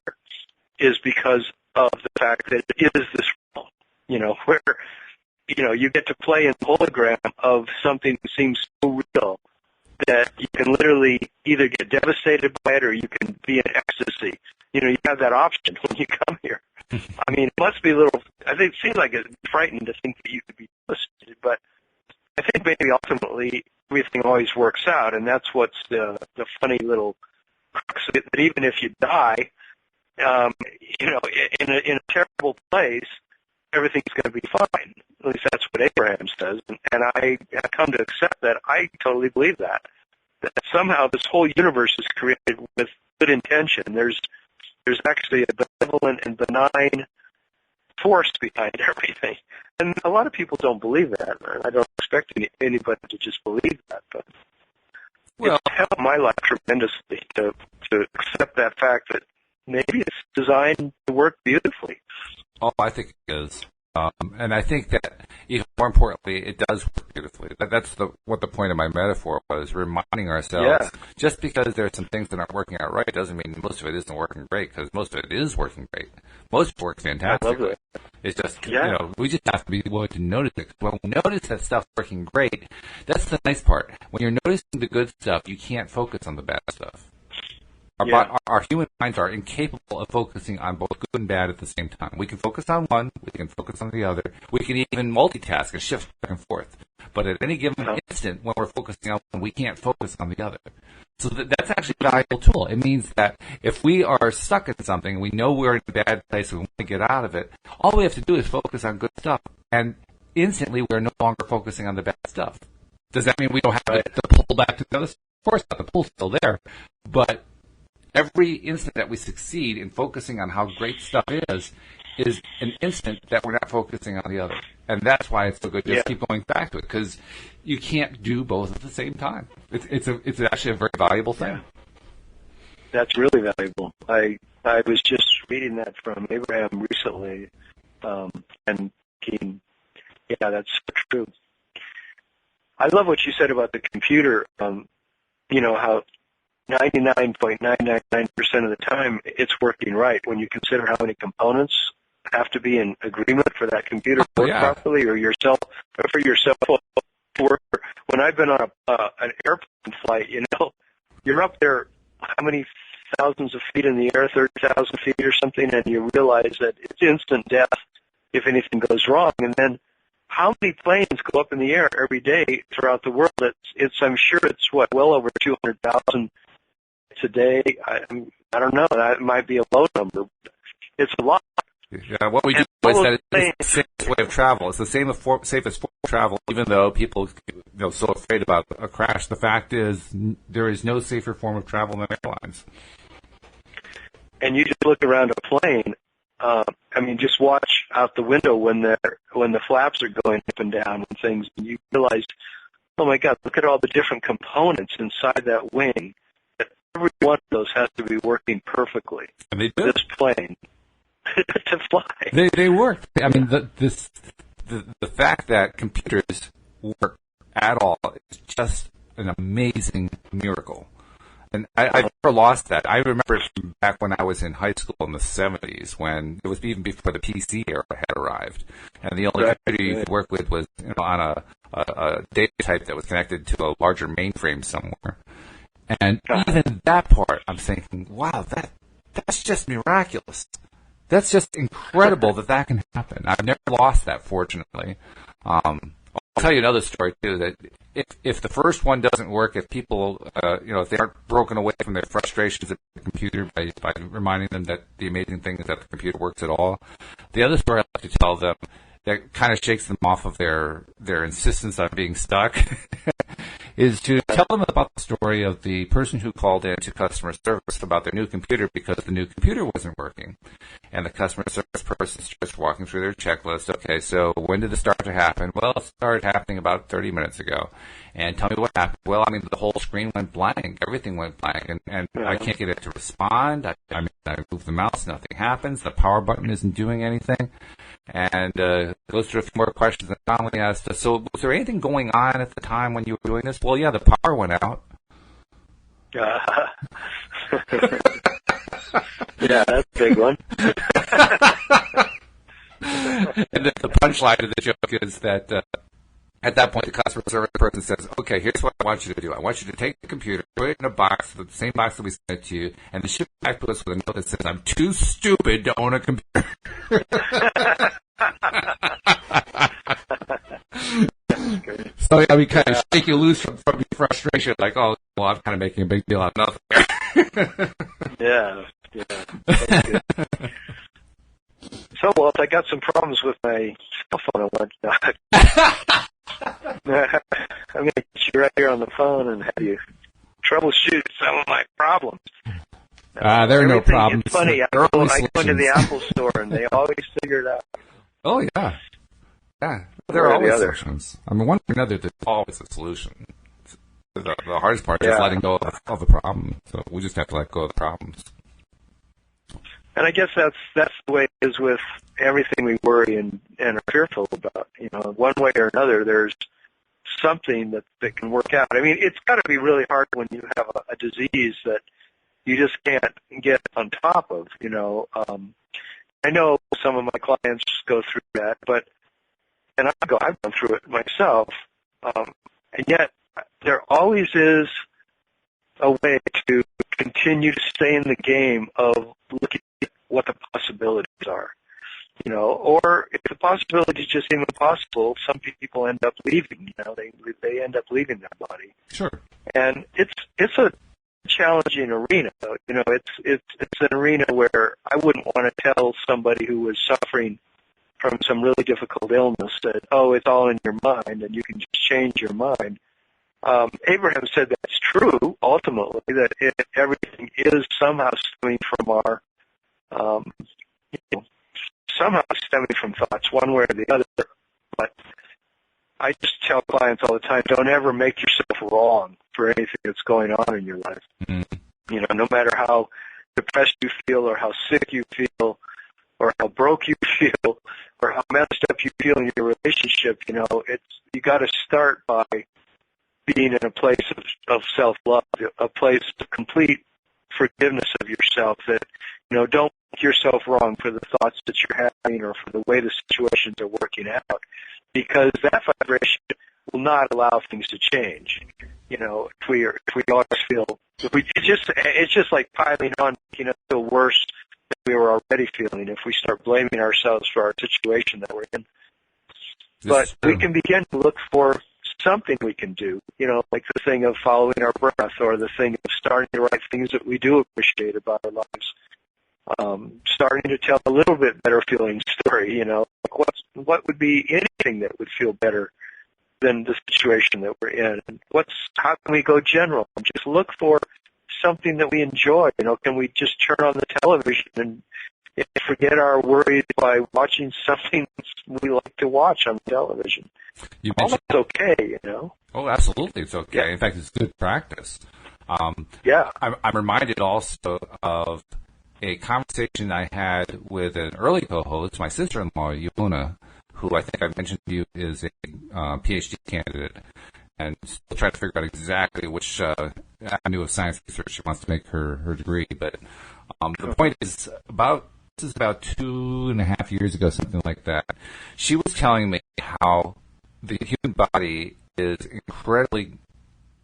is because of the fact that it is this realm, where you get to play in the hologram of something that seems so real that you can literally either get devastated by it or you can be in ecstasy. You have that option when you come here. I mean, it must be a little, I think it seems like it's frightening to think that you could be devastated, but I think maybe ultimately everything always works out, and that's what's the funny little crux of it, that even if you die, in a terrible place, everything's going to be fine. At least that's what Abraham says, and I have come to accept that. I totally believe that somehow this whole universe is created with good intention. There's actually a benevolent and benign force behind everything, and a lot of people don't believe that. I don't expect anybody to just believe that, but it's helped my life tremendously to accept that fact that maybe it's designed to work beautifully. Oh, I think it is. And I think that, even more importantly, it does work beautifully. That's what the point of my metaphor was, reminding ourselves, just because there are some things that aren't working out right doesn't mean most of it isn't working great, because most of it is working great. Most of it works fantastically. I love it. It's just, we just have to be willing to notice it. When we notice that stuff's working great, that's the nice part. When you're noticing the good stuff, you can't focus on the bad stuff. Our human minds are incapable of focusing on both good and bad at the same time. We can focus on one, we can focus on the other, we can even multitask and shift back and forth. But at any given instant, when we're focusing on one, we can't focus on the other. So that's actually a valuable tool. It means that if we are stuck in something, we know we're in a bad place, we want to get out of it, all we have to do is focus on good stuff. And instantly, we're no longer focusing on the bad stuff. Does that mean we don't have to pull back to the other stuff? Of course not. The pull's still there. But every instant that we succeed in focusing on how great stuff is an instant that we're not focusing on the other. And that's why it's so good to just keep going back to it, because you can't do both at the same time. It's actually a very valuable thing. That's really valuable. I was just reading that from Abraham recently, and that's so true. I love what you said about the computer, how 99.999% of the time it's working right when you consider how many components have to be in agreement for that computer to work properly, or for your cell phone when I've been on an airplane flight, you're up there how many thousands of feet in the air, 30,000 feet or something, and you realize that it's instant death if anything goes wrong. And then how many planes go up in the air every day throughout the world? I'm sure it's well over 200,000 today. I don't know. That might be a low number. It's a lot. Yeah, what we do is that it's the safest way of travel. It's the safest form of travel, even though people so afraid about a crash. The fact is, there is no safer form of travel than airlines. And you just look around a plane. Just watch out the window when the flaps are going up and down and things, and you realize, oh my God, look at all the different components inside that wing. Every one of those has to be working perfectly. And they do. This plane to fly. They work. I mean, the fact that computers work at all is just an amazing miracle. And I never lost that. I remember back when I was in high school in the 70s, when it was even before the PC era had arrived, and the only computer you could work with was on a data type that was connected to a larger mainframe somewhere. And even that part, I'm thinking, wow, that's just miraculous. That's just incredible that can happen. I've never lost that, fortunately. I'll tell you another story too. That if the first one doesn't work, if people, if they aren't broken away from their frustrations at the computer by reminding them that the amazing thing is that the computer works at all, the other story I like to tell them that kind of shakes them off of their insistence on being stuck is to tell them about the story of the person who called in to customer service about their new computer because the new computer wasn't working. And the customer service person starts walking through their checklist. Okay, so when did this start to happen? Well, it started happening about 30 minutes ago. And tell me what happened. Well, the whole screen went blank. Everything went blank. And I can't get it to respond. I move the mouse, nothing happens. The power button isn't doing anything. And goes through a few more questions and finally asked, so was there anything going on at the time when you were doing this? Well, yeah, the power went out. Yeah, that's a big one. And the punchline of the joke is that at that point, the customer service person says, okay, here's what I want you to do. I want you to take the computer, put it in a box, the same box that we sent it to you, and then ship it back to us with a note that says, I'm too stupid to own a computer. So, kind of shake you loose from your frustration, like, oh, well, I'm kind of making a big deal out of nothing. Yeah. That's good. So, Walt, I got some problems with my cell phone and whatnot. I'm going to get you right here on the phone and have you troubleshoot some of my problems. There are no problems. It's funny. I go into the Apple store and they always figure it out. Oh, yeah. Yeah. There are always solutions. One way or another, there's always a solution. The hardest part is letting go of the problem. So we just have to let go of the problems. And I guess that's the way it is with everything we worry and are fearful about. One way or another, there's something that can work out. It's got to be really hard when you have a disease that you just can't get on top of. I know some of my clients go through that, I've gone through it myself, and yet there always is a way to continue to stay in the game of looking at what the possibilities are. Or if the possibilities just seem impossible, some people end up leaving. They end up leaving their body. Sure. And it's a challenging arena. It's an arena where I wouldn't want to tell somebody who was suffering from some really difficult illness that, it's all in your mind and you can just change your mind. Abraham said that's true, ultimately, that everything is somehow stemming from our, somehow stemming from thoughts, one way or the other. But I just tell clients all the time, don't ever make yourself wrong for anything that's going on in your life. Mm-hmm. No matter how depressed you feel or how sick you feel or how broke you feel or how messed up you feel in your relationship, you got to start by being in a place of self-love, a place of complete forgiveness of yourself that, don't make yourself wrong for the thoughts that you're having or for the way the situations are working out, because that vibration will not allow things to change. You know, if we always feel, it's just like piling on, feel worse than we were already feeling if we start blaming ourselves for our situation that we're in. But we can begin to look for something we can do, like the thing of following our breath, or the thing of starting to write things that we do appreciate about our lives. Starting to tell a little bit better feeling story, like what would be anything that would feel better than the situation that we're in? How can we go general and just look for something that we enjoy? Can we just turn on the television and forget our worries by watching something we like to watch on television? All that's okay, Oh, absolutely, it's okay. Yeah. In fact, it's good practice. I'm reminded also of a conversation I had with an early co-host, my sister-in-law, Yona, who I think I mentioned to you is a PhD candidate, and still trying to figure out exactly which avenue of science research she wants to make her degree. But the point is, this is about 2.5 years ago, something like that. She was telling me how the human body is incredibly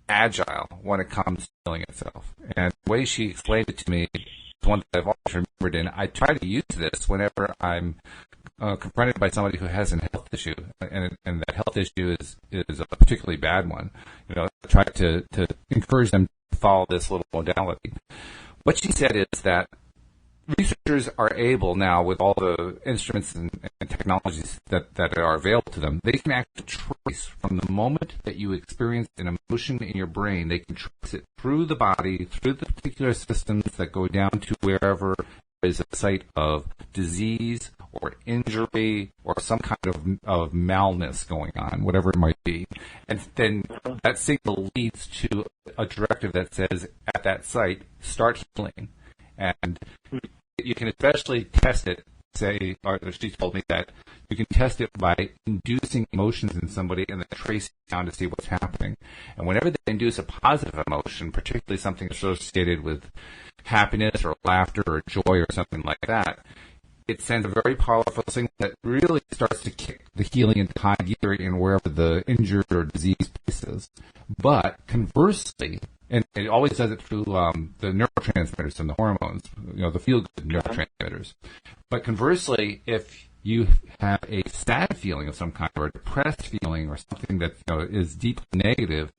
agile when it comes to healing itself. And the way she explained it to me is one that I've always remembered, and I try to use this whenever I'm confronted by somebody who has a health issue, and that health issue is a particularly bad one. I try to encourage them to follow this little modality. What she said is that researchers are able now, with all the instruments and technologies that are available to them, they can actually trace from the moment that you experience an emotion in your brain, they can trace it through the body, through the particular systems that go down to wherever there is a site of disease or injury or some kind of malness going on, whatever it might be. And then that signal leads to a directive that says, at that site, start healing. And you can especially test it, or she told me that you can test it by inducing emotions in somebody and then tracing down to see what's happening. And whenever they induce a positive emotion, particularly something associated with happiness or laughter or joy or something like that, it sends a very powerful signal that really starts to kick the healing into high gear in wherever the injured or diseased place is. But conversely, and it always does it through the neurotransmitters and the hormones, the feel-good neurotransmitters. But conversely, if you have a sad feeling of some kind or a depressed feeling or something that is deeply negative,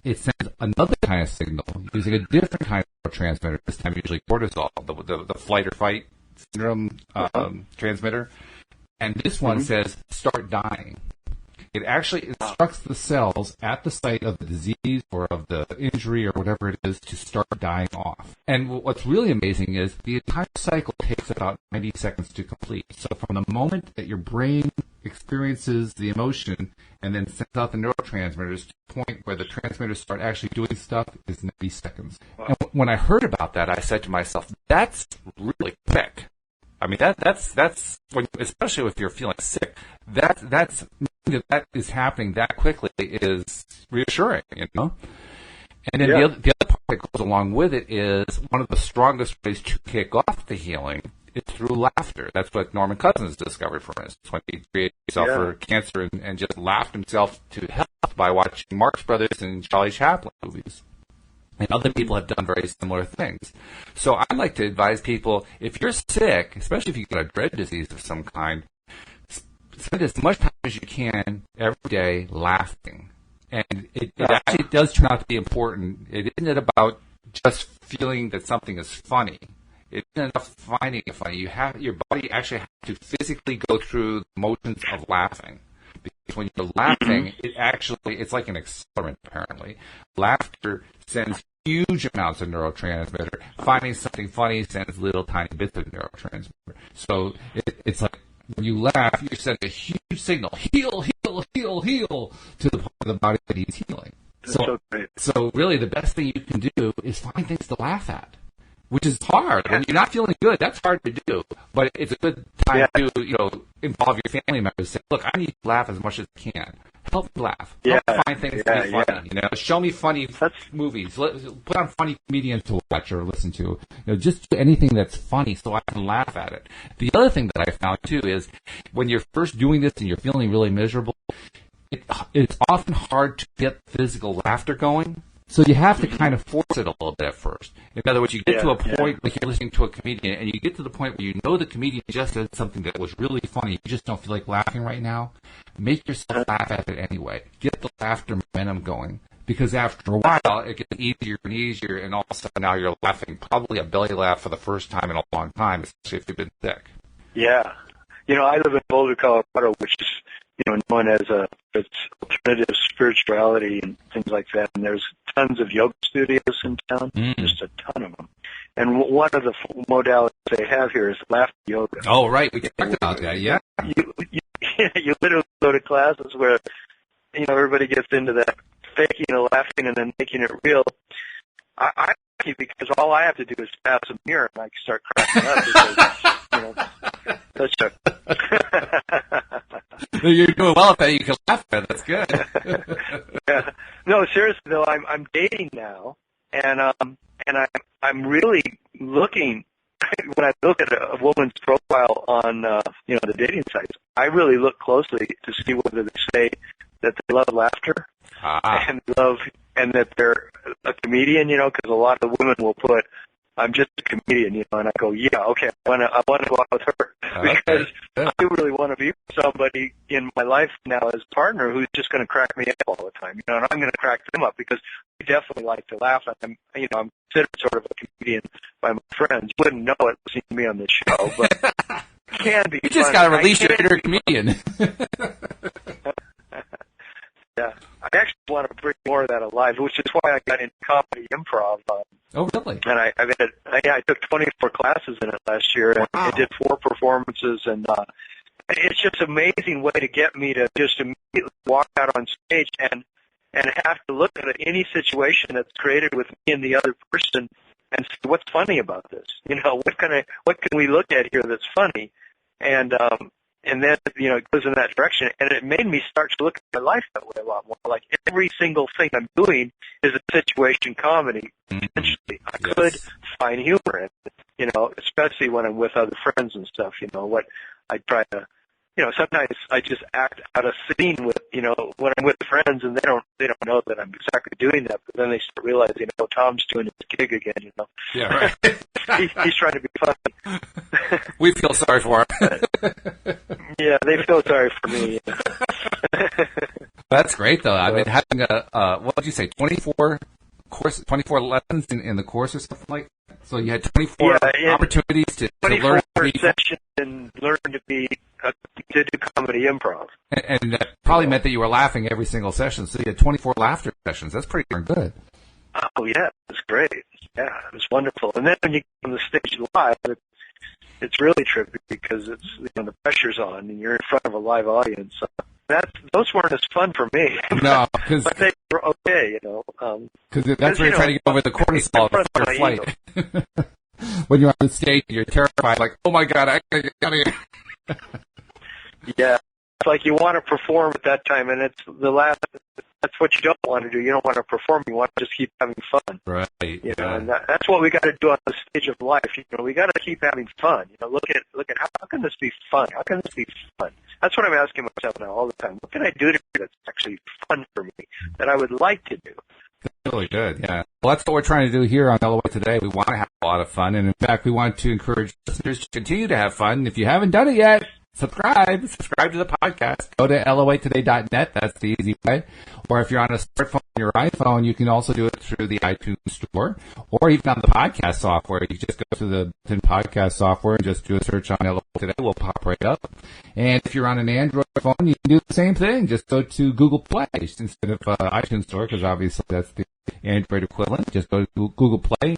it sends another kind of signal using a different kind of neurotransmitter, this time usually cortisol, the flight or fight syndrome transmitter. And this one says, start dying. It actually instructs the cells at the site of the disease or of the injury or whatever it is to start dying off. And what's really amazing is the entire cycle takes about 90 seconds to complete. So from the moment that your brain experiences the emotion and then sends out the neurotransmitters to the point where the transmitters start actually doing stuff is 90 seconds. Wow. And when I heard about that, I said to myself, that's really quick. I mean, that's when, especially if you're feeling sick, that is happening that quickly is reassuring, And then the other part that goes along with it is one of the strongest ways to kick off the healing is through laughter. That's what Norman Cousins discovered, for instance, when he created himself for cancer and just laughed himself to health by watching Marx Brothers and Charlie Chaplin movies. And other people have done very similar things. So I like to advise people, if you're sick, especially if you've got a dread disease of some kind, spend as much time as you can every day laughing. And it actually does turn out to be important. It isn't about just feeling that something is funny. It isn't enough finding it funny. Your body actually has to physically go through the motions of laughing. Because when you're laughing, it's like an accelerant, apparently. Laughter sends huge amounts of neurotransmitter. Finding something funny sends little tiny bits of neurotransmitter. So it's like when you laugh, you're sending a huge signal, heal, heal, heal, heal, to the part of the body that he's healing. So really the best thing you can do is find things to laugh at, which is hard. When you're not feeling good, that's hard to do. But it's a good time to, involve your family members. Say, look, I need to laugh as much as I can. Help me laugh. Help me find things to be funny. Show me funny movies. Put on funny comedians to watch or listen to. Just do anything that's funny so I can laugh at it. The other thing that I found too is when you're first doing this and you're feeling really miserable, it's often hard to get physical laughter going. So you have to kind of force it a little bit at first. In other words, you get to a point like you're listening to a comedian, and you get to the point where you know the comedian just said something that was really funny. You just don't feel like laughing right now. Make yourself laugh at it anyway. Get the laughter momentum going. Because after a while, it gets easier and easier, and all of a sudden now you're laughing, probably a belly laugh for the first time in a long time, especially if you've been sick. Yeah. I live in Boulder, Colorado, which is, known as it's alternative spirituality and things like that. And there's tons of yoga studios in town, just a ton of them. And one of the modalities they have here is laughter yoga. Oh, right. We talked about that, yeah. You literally go to classes where, everybody gets into that faking and laughing and then making it real. I like it because all I have to do is pass a mirror and I can start cracking up because, You're doing well at that. You can laugh at it. That's good. Yeah. No, seriously though, I'm dating now, and I'm really looking. When I look at a woman's profile on the dating sites, I really look closely to see whether they say that they love laughter and that they're a comedian. Because a lot of women will put, "I'm just a comedian," and I go, "Yeah, okay, I want to go out with her," because I really want to be with somebody in my life now as a partner who's just going to crack me up all the time, and I'm going to crack them up because we definitely like to laugh. I'm considered sort of a comedian by my friends. Wouldn't know it seeing me on the show, but can be. You just got to release your inner comedian. Yeah, I actually want to bring more of that alive, which is why I got into comedy improv. Oh, really? And I took 24 classes in it last year, and I did 4 performances, and it's just an amazing way to get me to just immediately walk out on stage and have to look at any situation that's created with me and the other person and see what's funny about this. What can we look at here that's funny? And then, it goes in that direction. And it made me start to look at my life that way a lot more. Like every single thing I'm doing is a situation comedy. Essentially, I could find humor in it, especially when I'm with other friends and stuff. What I try to, sometimes I just act out a scene with, when I'm with friends and they don't know that I'm exactly doing that. But then they start realizing, Tom's doing his gig again, Yeah, right. He's trying to be funny. We feel sorry for him. Yeah, they feel sorry for me. That's great, though. I mean, having what did you say, 24 lessons in the course or something like that? So you had 24 opportunities to learn. 24 sessions and learn to do comedy improv. And that probably meant that you were laughing every single session. So you had 24 laughter sessions. That's pretty darn good. Oh, yeah, it was great. Yeah, it was wonderful. And then when you get on the stage live, it's really trippy because it's the pressure's on and you're in front of a live audience. Those weren't as fun for me. No, because but they were okay, Because that's where you're trying to get over the cortisol of the fight or flight. When you're on the stage, you're terrified, like, oh my God, I gotta get out of here. Yeah, it's like you want to perform at that time, and it's the last. That's what you don't want to do. You don't want to perform. You want to just keep having fun. Right. And that's what we got to do on the stage of life. We got to keep having fun. Look at how can this be fun? How can this be fun? That's what I'm asking myself now all the time. What can I do that's actually fun for me that I would like to do? That's really good. Yeah. Well, that's what we're trying to do here on LOA Today. We want to have a lot of fun, and in fact, we want to encourage listeners to continue to have fun. If you haven't done it yet, subscribe to the podcast. Go to loatoday.net. That's the easy way. Or if you're on a smartphone on your iPhone, you can also do it through the iTunes store or even on the podcast software. You just go to the podcast software and just do a search on LOA Today. We'll pop right up. And if you're on an Android phone, you can do the same thing. Just go to Google Play instead of iTunes store, because obviously that's the Android equivalent. Just go to Google Play,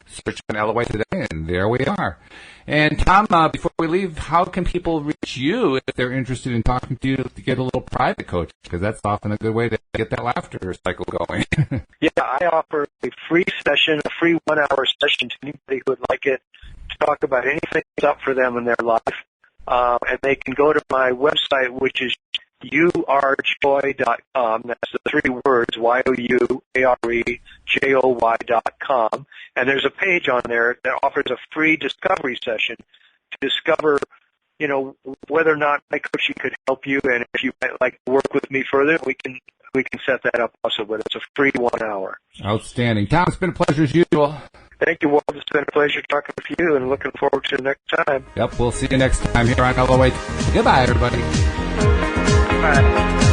search on LOA Today, and there we are. And Tom, before we leave, how can people reach you if they're interested in talking to you to get a little private coaching? Because that's often a good way to get that laughter cycle going. Yeah, I offer a free session, a free 1-hour session to anybody who would like it to talk about anything that's up for them in their life. And they can go to my website, which is youarejoy.com. That's the 3 words, youarejoy.com. And there's a page on there that offers a free discovery session to discover whether or not my coaching could help you, and if you might like to work with me further, we can set that up also. But it's a free 1 hour. Outstanding. Tom, it's been a pleasure as usual. Thank you, Walt. It's been a pleasure talking with you, and looking forward to the next time. Yep, we'll see you next time here on LOA. Goodbye, everybody. Bye.